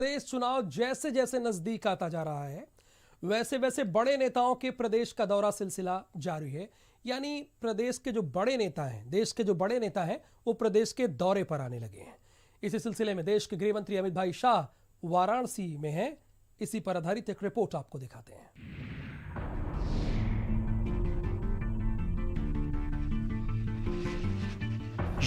प्रदेश चुनाव जैसे जैसे नजदीक आता जा रहा है वैसे वैसे बड़े नेताओं के प्रदेश का दौरा सिलसिला जारी है। यानी प्रदेश के जो बड़े नेता हैं, देश के जो बड़े नेता हैं, वो प्रदेश के दौरे पर आने लगे हैं। इसी सिलसिले में देश के गृह मंत्री अमित भाई शाह वाराणसी में हैं। इसी पर आधारित एक रिपोर्ट आपको दिखाते हैं।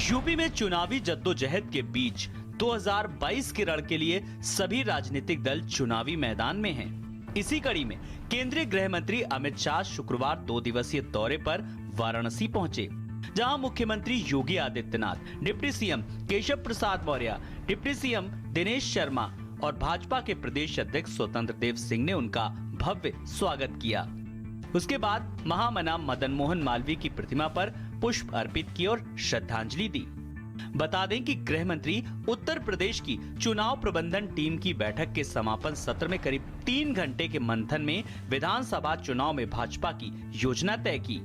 यूपी में चुनावी जद्दोजहद के बीच 2022 के रण के लिए सभी राजनीतिक दल चुनावी मैदान में हैं। इसी कड़ी में केंद्रीय गृह मंत्री अमित शाह शुक्रवार 2 दिवसीय दौरे पर वाराणसी पहुंचे, जहां मुख्यमंत्री Yogi Adityanath, deputy CM Keshav Prasad Maurya, deputy CM Dinesh Sharma और भाजपा के प्रदेश अध्यक्ष स्वतंत्र देव सिंह ने उनका भव्य स्वागत किया। उसके बाद महामना मदन मोहन मालवीय की प्रतिमा पर पुष्प अर्पित किए और श्रद्धांजलि दी। बता दें कि गृह मंत्री उत्तर प्रदेश की चुनाव प्रबंधन टीम की बैठक के समापन सत्र में करीब 3 घंटे के मंथन में विधानसभा चुनाव में भाजपा की योजना तय की।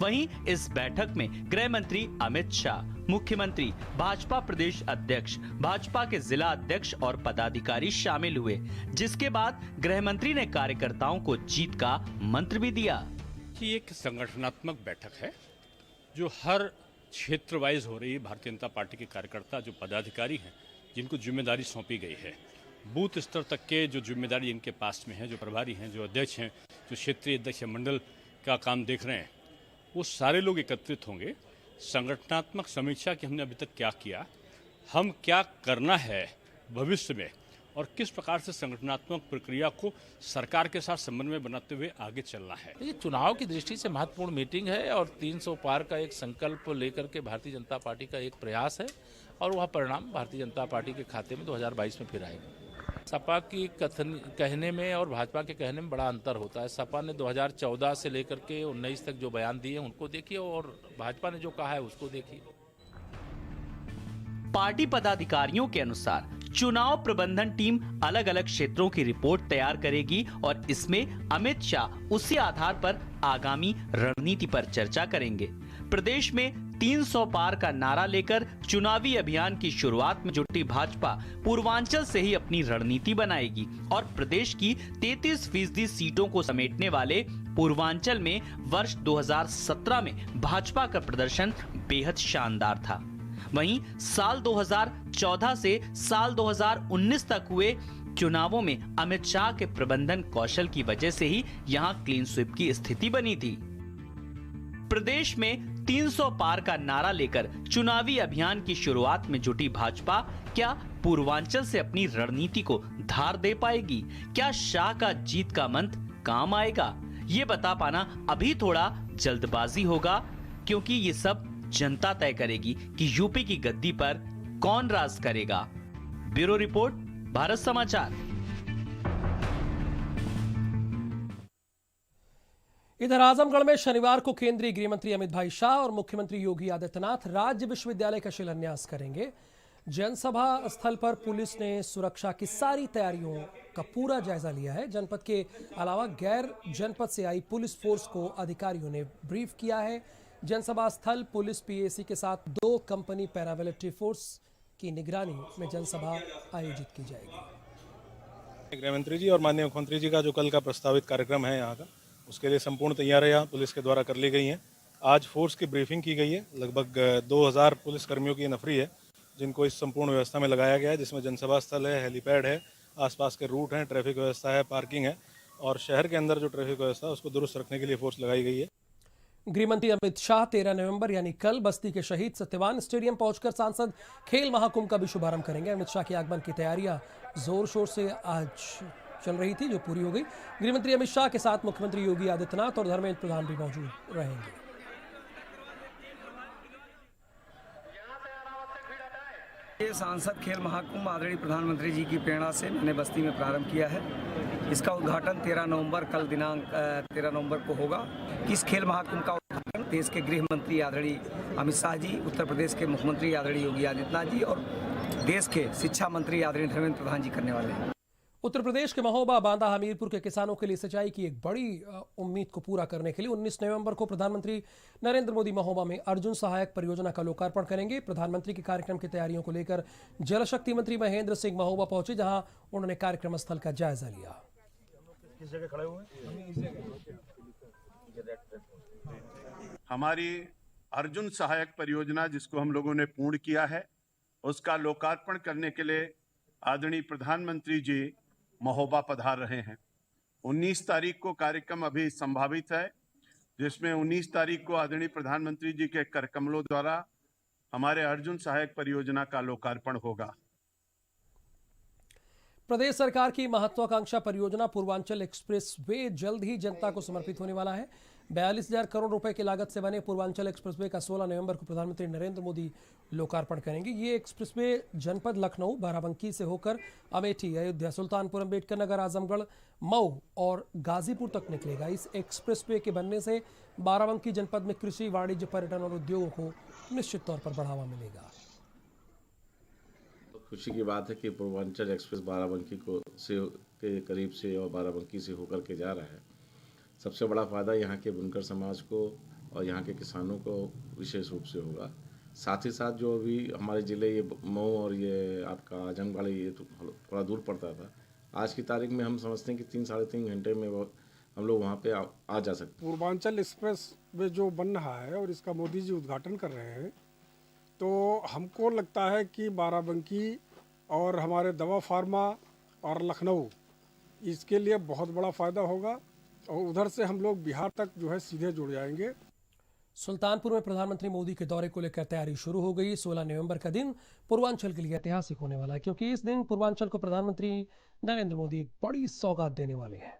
वहीं इस बैठक में गृह मंत्री अमित शाह, मुख्यमंत्री, भाजपा प्रदेश अध्यक्ष, भाजपा के जिला अध्यक्ष और पदाधिकारी शामिल हुए, जिसके बाद गृह मंत्री ने कार्यकर्ताओं को जीत का मंत्र भी दिया। कि एक संगठनात्मक बैठक है जो हर क्षेत्र वाइज हो रही है। भारतीय जनता पार्टी के कार्यकर्ता जो पदाधिकारी हैं, जिनको जिम्मेदारी सौंपी गई है, बूथ स्तर तक के जो जिम्मेदारी इनके पास में है, जो प्रभारी हैं, जो अध्यक्ष हैं, जो क्षेत्रीय अध्यक्ष मंडल का काम देख रहे हैं, वो सारे लोग एकत्रित होंगे। संगठनात्मक समीक्षा की हमने अभी तक क्या किया, हम क्या करना है भविष्य में और किस प्रकार से संगठनात्मक प्रक्रिया को सरकार के साथ समन्वय बनाते हुए आगे चलना है। ये चुनाव की दृष्टि से महत्वपूर्ण मीटिंग है और 300 पार का एक संकल्प लेकर के भारतीय जनता पार्टी का एक प्रयास है और वह परिणाम भारतीय जनता पार्टी के खाते में 2022 में फिर आएगा। सपा की कहने में और भाजपा के कहने में बड़ा अंतर होता है। सपा ने 2014 से लेकर के 19 तक जो बयान दिए उनको देखिए और भाजपा ने जो कहा है उसको देखिए। पार्टी पदाधिकारियों के अनुसार चुनाव प्रबंधन टीम अलग अलग क्षेत्रों की रिपोर्ट तैयार करेगी और इसमें अमित शाह उसी आधार पर आगामी रणनीति पर चर्चा करेंगे। प्रदेश में 300 पार का नारा लेकर चुनावी अभियान की शुरुआत में जुटी भाजपा पूर्वांचल से ही अपनी रणनीति बनाएगी और प्रदेश की 33% सीटों को समेटने वाले पूर्वांचल में वर्ष 2017 में भाजपा का प्रदर्शन बेहद शानदार था। वहीं साल 2014 से साल 2019 तक हुए चुनावों में अमित शाह के प्रबंधन कौशल की वजह से ही यहां क्लीन स्वीप की स्थिति बनी थी। प्रदेश में 300 पार का नारा लेकर चुनावी अभियान की शुरुआत में जुटी भाजपा क्या पूर्वांचल से अपनी रणनीति को धार दे पाएगी? क्या शाह का जीत का मंत्र काम आएगा? ये बता पाना अभी थोड़ा जल्दबाजी होगा, क्योंकि ये सब जनता तय करेगी कि यूपी की गद्दी पर कौन राज करेगा। ब्यूरो रिपोर्ट, भारत समाचार। इधर आजमगढ़ में शनिवार को केंद्रीय गृह मंत्री अमित भाई शाह और मुख्यमंत्री योगी आदित्यनाथ राज्य विश्वविद्यालय का शिलान्यास करेंगे। जनसभा स्थल पर पुलिस ने सुरक्षा की सारी तैयारियों का पूरा जायजा लिया है। जनपद के अलावा गैर जनपद से आई पुलिस फोर्स को अधिकारियों ने ब्रीफ किया है। जनसभा स्थल पुलिस पीएसी के साथ 2 कंपनी पैरामिलिट्री फोर्स की निगरानी में जनसभा आयोजित की जाएगी। गृह मंत्री जी और माननीय मुख्यमंत्री जी का जो कल का प्रस्तावित कार्यक्रम है यहाँ का, उसके लिए संपूर्ण तैयारियां पुलिस के द्वारा कर ली गई हैं। आज फोर्स की ब्रीफिंग की गई है। लगभग 2000 पुलिसकर्मियों की नफरी है जिनको इस संपूर्ण व्यवस्था में लगाया गया है, जिसमें जनसभा स्थल है, हेलीपैड है, आसपास के रूट हैं, ट्रैफिक व्यवस्था है, पार्किंग है और शहर के अंदर जो ट्रैफिक व्यवस्था है उसको दुरुस्त रखने के लिए फोर्स लगाई गई है। गृह मंत्री अमित शाह 13 नवंबर यानी कल बस्ती के शहीद सत्यवान स्टेडियम पहुंचकर सांसद खेल महाकुंभ का भी शुभारंभ करेंगे। अमित शाह के आगमन की तैयारियां जोर शोर से आज चल रही थी, जो पूरी हो गई। गृह मंत्री अमित शाह के साथ मुख्यमंत्री योगी आदित्यनाथ और धर्मेंद्र प्रधान भी मौजूद रहेंगे। ये सांसद खेल महाकुंभ आदरणीय प्रधानमंत्री जी की प्रेरणा से मैंने बस्ती में प्रारंभ किया है। इसका उद्घाटन 13 नवंबर कल दिनांक 13 नवंबर को होगा। इस खेल महाकुंभ का उद्घाटन देश के गृह मंत्री आदरणीय अमित शाह जी, उत्तर प्रदेश के मुख्यमंत्री आदरणीय योगी आदित्यनाथ जी और देश के शिक्षा मंत्री आदरणीय धर्मेंद्र प्रधान जी करने वाले हैं। उत्तर प्रदेश के महोबा, बांदा, हमीरपुर के किसानों के लिए सिंचाई की एक बड़ी उम्मीद को पूरा करने के लिए 19 नवंबर को प्रधानमंत्री नरेंद्र मोदी महोबा में अर्जुन सहायक परियोजना का लोकार्पण करेंगे। प्रधानमंत्री के कार्यक्रम की तैयारियों को लेकर जल शक्ति मंत्री महेंद्र सिंह महोबा पहुंचे, जहां उन्होंने कार्यक्रम स्थल का जायजा लिया। हमारी अर्जुन सहायक परियोजना जिसको हम लोगों ने पूर्ण किया है, उसका लोकार्पण करने के लिए आदरणीय प्रधानमंत्री जी महोबा पधार रहे हैं। 19 तारीख को कार्यक्रम अभी संभावित है, जिसमें 19 तारीख को आदरणीय प्रधानमंत्री जी के कर कमलों द्वारा हमारे अर्जुन सहायक परियोजना का लोकार्पण होगा। प्रदेश सरकार की महत्वाकांक्षा परियोजना पूर्वांचल एक्सप्रेस वे जल्द ही जनता को समर्पित होने वाला है। 42,000 करोड़ रुपए की लागत से बने पूर्वांचल एक्सप्रेसवे का 16 नवंबर को प्रधानमंत्री नरेंद्र मोदी लोकार्पण करेंगे। ये एक्सप्रेसवे जनपद लखनऊ, बाराबंकी से होकर अमेठी, अयोध्या, सुल्तानपुर, अम्बेडकर नगर, आजमगढ़, मऊ और गाजीपुर तक निकलेगा। इस एक्सप्रेसवे के बनने से बाराबंकी जनपद में कृषि, वाणिज्य, पर्यटन और उद्योगों को निश्चित तौर पर बढ़ावा मिलेगा। तो खुशी की बात है कि पूर्वांचल एक्सप्रेस बाराबंकी के करीब से और बाराबंकी से होकर के जा रहा है। सबसे बड़ा फ़ायदा यहाँ के बुनकर समाज को और यहाँ के किसानों को विशेष रूप से होगा। साथ ही साथ जो अभी हमारे ज़िले ये मऊ और ये आपका आजमगढ़, ये तो थोड़ा दूर पड़ता था, आज की तारीख में हम समझते हैं कि 3-3.5 घंटे में हम लोग वहाँ पे आ जा सकते हैं। पूर्वांचल एक्सप्रेस वे जो बन रहा है और इसका मोदी जी उद्घाटन कर रहे हैं, तो हमको लगता है कि बाराबंकी और हमारे दवा फार्मा और लखनऊ, इसके लिए बहुत बड़ा फ़ायदा होगा और उधर से हम लोग बिहार तक जो है सीधे जुड़ जाएंगे। सुल्तानपुर में प्रधानमंत्री मोदी के दौरे को लेकर तैयारी शुरू हो गई। 16 नवंबर का दिन पूर्वांचल के लिए ऐतिहासिक होने वाला है, क्योंकि इस दिन पूर्वांचल को प्रधानमंत्री नरेंद्र मोदी एक बड़ी सौगात देने वाले हैं।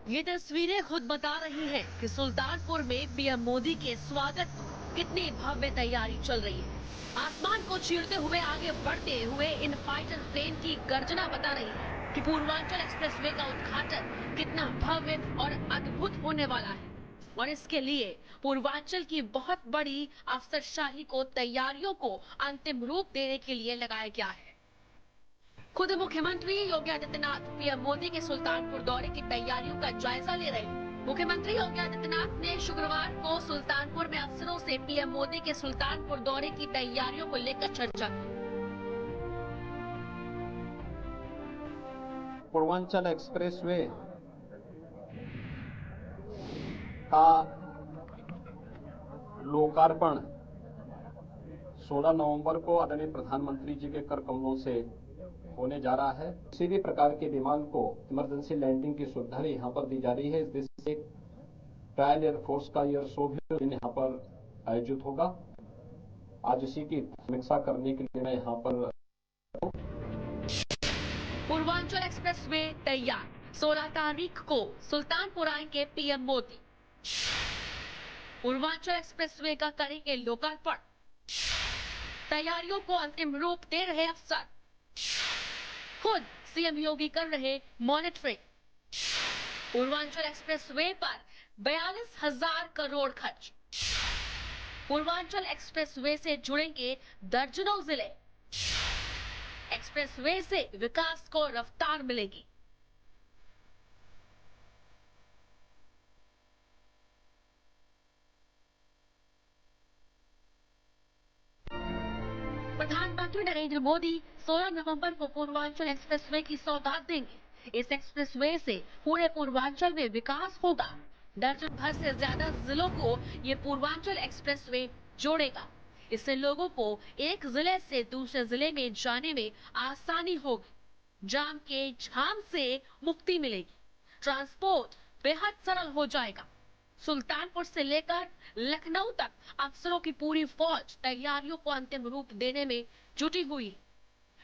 ये तस्वीरें खुद बता रही हैं कि सुल्तानपुर में पीएम मोदी के स्वागत को कितनी भव्य तैयारी चल रही है। आसमान को चीरते हुए आगे बढ़ते हुए इन फाइटर प्लेन की गर्जना बता रही है कि पूर्वांचल एक्सप्रेसवे का उद्घाटन कितना भव्य और अद्भुत होने वाला है। और इसके लिए पूर्वांचल की बहुत बड़ी अफसरशाही को तैयारियों को अंतिम रूप देने के लिए लगाया गया है। खुद मुख्यमंत्री योगी आदित्यनाथ पीएम मोदी के सुल्तानपुर दौरे की तैयारियों का जायजा ले रहे हैं। मुख्यमंत्री योगी आदित्यनाथ ने शुक्रवार को सुल्तानपुर में अफसरों से पीएम मोदी के सुल्तानपुर दौरे की तैयारियों को लेकर चर्चा की। पूर्वांचल एक्सप्रेसवे का लोकार्पण 16 नवंबर को आदरणीय प्रधानमंत्री जी के कर कमलों से होने जा रहा है। किसी भी प्रकार के विमान को इमरजेंसी लैंडिंग की सुविधा भी यहाँ पर दी जा रही है। इस देश से ट्रायल एयरफोर्स का एयर शो भी यहाँ पर आयोजित होगा। आज इसी की समीक्षा करने के लिए मैं यहाँ पर। पूर्वांचल एक्सप्रेसवे तैयार, 16 तारीख को सुल्तानपुर आएंगे पीएम मोदी। पूर्वांचल एक्सप्रेसवे का करेंगे लोकार्पण। तैयारियों को अंतिम रूप दे रहे अफसर, खुद सीएम योगी कर रहे मॉनिटरिंग। पूर्वांचल एक्सप्रेसवे पर 42,000 करोड़ खर्च। पूर्वांचल एक्सप्रेसवे से जुड़ेंगे दर्जनों जिले। एक्सप्रेसवे से विकास को रफ्तार मिलेगी। प्रधानमंत्री नरेंद्र मोदी 16 नवंबर को पूर्वांचल एक्सप्रेसवे की सौगात देंगे। इस एक्सप्रेसवे से पूरे पूर्वांचल में विकास होगा। दर्जन भर से ज्यादा जिलों को ये पूर्वांचल एक्सप्रेसवे जोड़ेगा। इससे लोगों को एक जिले से दूसरे जिले में जाने में आसानी होगी। जाम के झाम से मुक्ति मिलेगी। ट्रांसपोर्ट बेहद सरल हो जाएगा। सुल्तानपुर से लेकर लखनऊ तक अफसरों की पूरी फौज तैयारियों को अंतिम रूप देने में जुटी हुई है।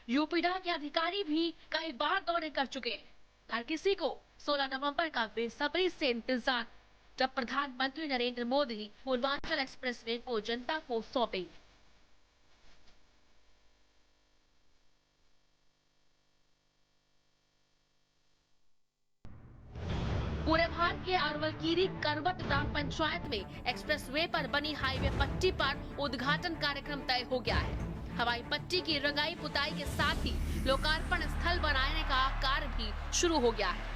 यूपीडा के अधिकारी भी कई बार दौरे कर चुके हैं। हर किसी को 16 नवंबर का बेसब्री से इंतजार, जब प्रधानमंत्री नरेंद्र मोदी पूर्वांचल एक्सप्रेसवे को जनता को सौंपेंगे। के अरवलकीरी करवट ग्राम पंचायत में एक्सप्रेसवे पर बनी हाईवे पट्टी पर उद्घाटन कार्यक्रम तय हो गया है। हवाई पट्टी की रंगाई पुताई के साथ ही लोकार्पण स्थल बनाने का कार्य भी शुरू हो गया है।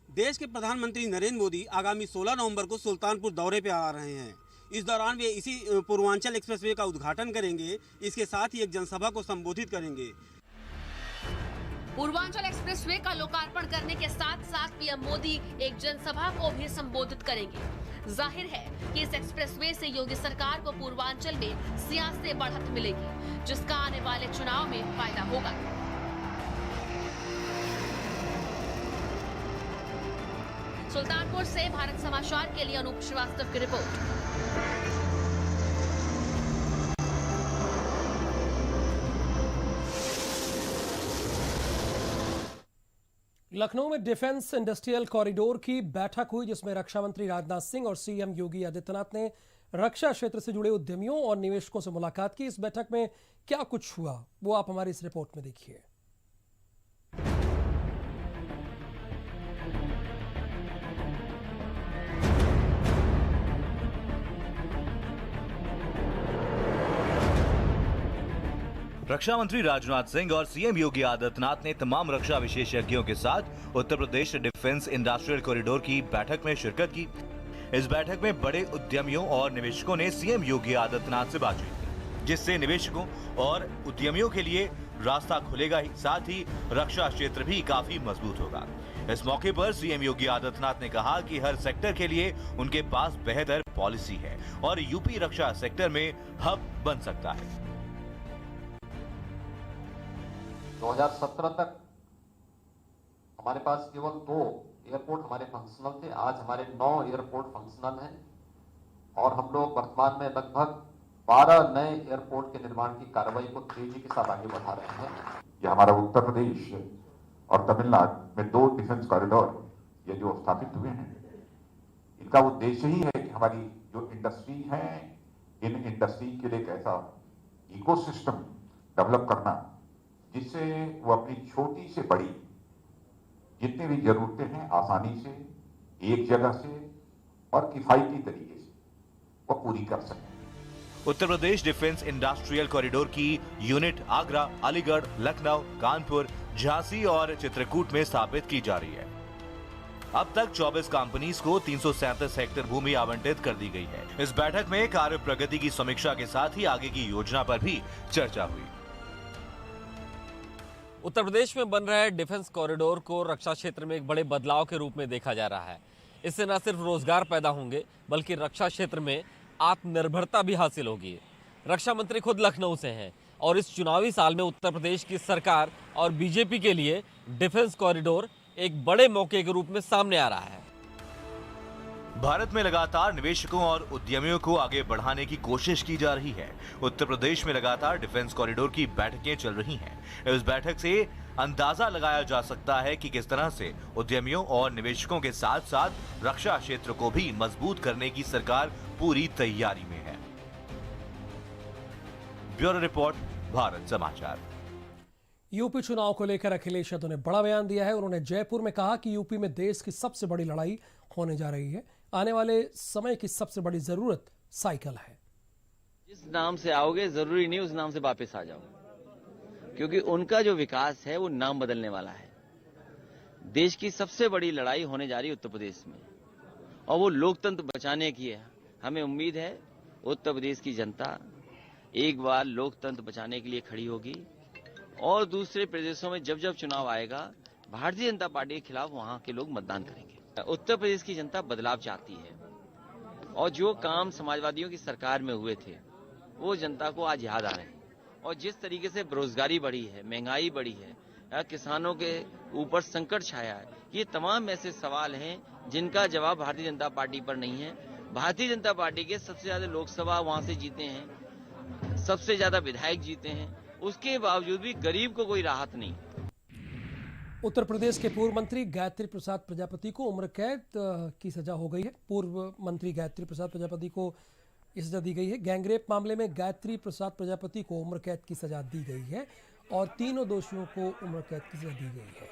देश के प्रधानमंत्री नरेंद्र मोदी आगामी 16 नवंबर को सुल्तानपुर दौरे पे आ रहे हैं। इस दौरान वे इसी पूर्वांचल एक्सप्रेसवे का उद्घाटन करेंगे। इसके साथ ही एक जनसभा को संबोधित करेंगे। पूर्वांचल एक्सप्रेसवे का लोकार्पण करने के साथ साथ पीएम मोदी एक जनसभा को भी संबोधित करेंगे। जाहिर है कि इस एक्सप्रेसवे से योगी सरकार को पूर्वांचल में सियासी बढ़त मिलेगी, जिसका आने वाले चुनाव में फायदा होगा। सुल्तानपुर से भारत समाचार के लिए अनूप श्रीवास्तव की रिपोर्ट। लखनऊ में डिफेंस इंडस्ट्रियल कॉरिडोर की बैठक हुई, जिसमें रक्षा मंत्री राजनाथ सिंह और सीएम योगी आदित्यनाथ ने रक्षा क्षेत्र से जुड़े उद्यमियों और निवेशकों से मुलाकात की। इस बैठक में क्या कुछ हुआ, वो आप हमारी इस रिपोर्ट में देखिए। रक्षा मंत्री राजनाथ सिंह और सीएम योगी आदित्यनाथ ने तमाम रक्षा विशेषज्ञों के साथ Uttar Pradesh defence industrial corridor की बैठक में शिरकत की। इस बैठक में बड़े उद्यमियों और निवेशकों ने सीएम योगी आदित्यनाथ से बातचीत की, जिससे निवेशकों और उद्यमियों के लिए रास्ता खुलेगा ही, साथ ही रक्षा क्षेत्र भी काफी मजबूत होगा। इस मौके पर सीएम योगी आदित्यनाथ ने कहा कि हर सेक्टर के लिए उनके पास बेहतर पॉलिसी है और यूपी रक्षा सेक्टर में हब बन सकता है। 2017 तक हमारे पास केवल 2 एयरपोर्ट हमारे फंक्शनल थे। आज हमारे 9 एयरपोर्ट फंक्शनल हैं और हम लोग वर्तमान में लगभग 12 नए एयरपोर्ट के निर्माण की कार्रवाई को तेजी के साथ आगे बढ़ा रहे हैं। ये हमारा उत्तर प्रदेश और तमिलनाडु में 2 डिफेंस कॉरिडोर ये जो स्थापित हुए हैं, इनका उद्देश्य ही है कि हमारी जो इंडस्ट्री है, इन इंडस्ट्री के लिए एक ऐसा इकोसिस्टम डेवलप करना जिससे वो अपनी छोटी से बड़ी जितनी भी जरूरतें हैं आसानी से एक जगह से और किफायती तरीके से वो पूरी कर सकें। Uttar Pradesh defence industrial corridor की यूनिट आगरा, अलीगढ़, लखनऊ, कानपुर, झांसी और चित्रकूट में स्थापित की जा रही है। अब तक 24 कंपनीज को 337 हेक्टेयर भूमि आवंटित कर दी गई है। इस बैठक में कार्य प्रगति की समीक्षा के साथ ही आगे की योजना पर भी चर्चा हुई। उत्तर प्रदेश में बन रहे डिफेंस कॉरिडोर को रक्षा क्षेत्र में एक बड़े बदलाव के रूप में देखा जा रहा है। इससे न सिर्फ रोजगार पैदा होंगे, बल्कि रक्षा क्षेत्र में आत्मनिर्भरता भी हासिल होगी। रक्षा मंत्री खुद लखनऊ से हैं और इस चुनावी साल में उत्तर प्रदेश की सरकार और बीजेपी के लिए डिफेंस कॉरिडोर एक बड़े मौके के रूप में सामने आ रहा है। भारत में लगातार निवेशकों और उद्यमियों को आगे बढ़ाने की कोशिश की जा रही है। उत्तर प्रदेश में लगातार डिफेंस कॉरिडोर की बैठकें चल रही हैं। इस बैठक से अंदाजा लगाया जा सकता है कि किस तरह से उद्यमियों और निवेशकों के साथ साथ रक्षा क्षेत्र को भी मजबूत करने की सरकार पूरी तैयारी में है। ब्यूरो रिपोर्ट, भारत समाचार। यूपी चुनाव को लेकर अखिलेश यादव ने बड़ा बयान दिया है। उन्होंने जयपुर में कहा कि यूपी में देश की सबसे बड़ी लड़ाई होने जा रही है। आने वाले समय की सबसे बड़ी जरूरत साइकिल है। जिस नाम से आओगे जरूरी नहीं उस नाम से वापस आ जाओ, क्योंकि उनका जो विकास है वो नाम बदलने वाला है। देश की सबसे बड़ी लड़ाई होने जा रही है उत्तर प्रदेश में, और वो लोकतंत्र बचाने की है। हमें उम्मीद है उत्तर प्रदेश की जनता एक बार लोकतंत्र बचाने के लिए खड़ी होगी, और दूसरे प्रदेशों में जब जब चुनाव आएगा भारतीय जनता पार्टी के खिलाफ वहां के लोग मतदान करेंगे। उत्तर प्रदेश की जनता बदलाव चाहती है, और जो काम समाजवादियों की सरकार में हुए थे वो जनता को आज याद आ रहे हैं। और जिस तरीके से बेरोजगारी बढ़ी है, महंगाई बढ़ी है, किसानों के ऊपर संकट छाया है, ये तमाम ऐसे सवाल हैं जिनका जवाब भारतीय जनता पार्टी पर नहीं है। भारतीय जनता पार्टी के सबसे ज्यादा लोकसभा वहां से जीते हैं, सबसे ज्यादा विधायक जीते हैं, उसके बावजूद भी गरीब को कोई राहत नहीं। उत्तर प्रदेश के पूर्व मंत्री गायत्री प्रसाद प्रजापति को उम्र कैद की सजा हो गई है। पूर्व मंत्री गायत्री प्रसाद प्रजापति को यह सजा दी गई है। गैंगरेप मामले में गायत्री प्रसाद प्रजापति को उम्र कैद की सजा दी गई है और तीनों दोषियों को उम्र कैद की सजा दी गई है।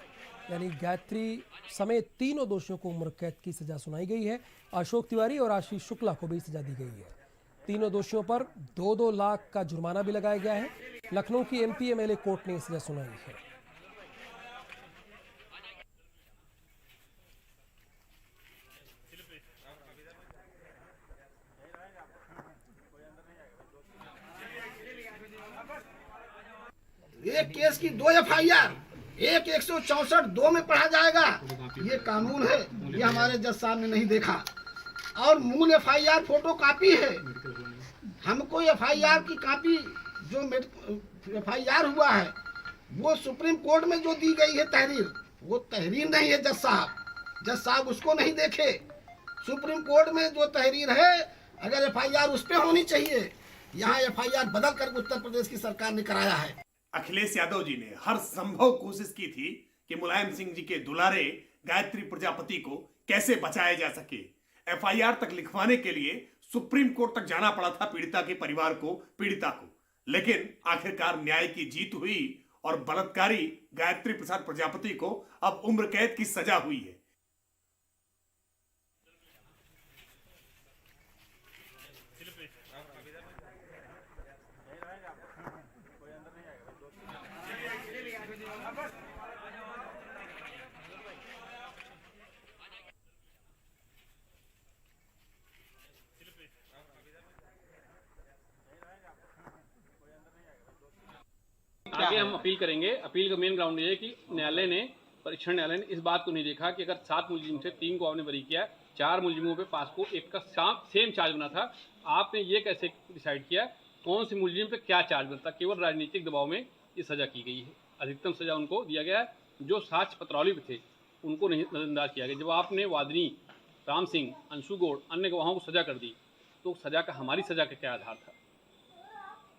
यानी गायत्री समेत तीनों दोषियों को उम्र कैद की सजा सुनाई गई है। अशोक तिवारी और आशीष शुक्ला को भी सजा दी गई है। तीनों दोषियों पर 2-2 लाख का जुर्माना भी लगाया गया है। लखनऊ की एमपी एमएलए कोर्ट ने सजा सुनाई है। एक केस की 2 एफआईआर, एक 164(2) में पढ़ा जाएगा। ये कानून है, ये हमारे जज साहब ने नहीं देखा। और मूल एफआईआर फोटो कॉपी है। हमको एफआईआर की कॉपी जो एफआईआर हुआ है वो सुप्रीम कोर्ट में जो दी गई है तहरीर, वो तहरीर नहीं है। जज साहब उसको नहीं देखे। सुप्रीम कोर्ट में जो तहरीर है, अगर एफआईआर उस पर होनी चाहिए, यहाँ एफआईआर बदल कर उत्तर प्रदेश की सरकार ने कराया है। अखिलेश यादव जी ने हर संभव कोशिश की थी कि मुलायम सिंह जी के दुलारे गायत्री प्रजापति को कैसे बचाया जा सके। एफआईआर तक लिखवाने के लिए सुप्रीम कोर्ट तक जाना पड़ा था पीड़िता के परिवार को, पीड़िता को। लेकिन आखिरकार न्याय की जीत हुई और बलात्कारी गायत्री प्रसाद प्रजापति को अब उम्र कैद की सजा हुई है। आगे हम अपील करेंगे। अपील का मेन ग्राउंड ये है कि परीक्षण न्यायालय ने इस बात को नहीं देखा कि अगर 7 मुलजिम से 3 को आपने बरी किया, 4 मुलजिमों पे पासको एक का सेम चार्ज बना था, आपने ये कैसे डिसाइड किया कौन से मुलजिम पे क्या चार्ज बनता? केवल राजनीतिक दबाव में ये सजा की गई है। अधिकतम सजा उनको दिया गया है। जो साक्ष्य पत्रौली पे थे उनको नहीं नजरअंदाज किया गया। जब आपने वादनी, राम सिंह, अंशु गौड़, अन्य गवाहों को सजा कर दी, तो सजा का हमारी सजा का क्या आधार था?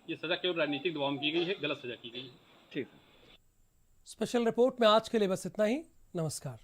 ये सजा केवल राजनीतिक दबाव में की गई है, गलत सजा की गई है। ठीक। स्पेशल रिपोर्ट में आज के लिए बस इतना ही। नमस्कार।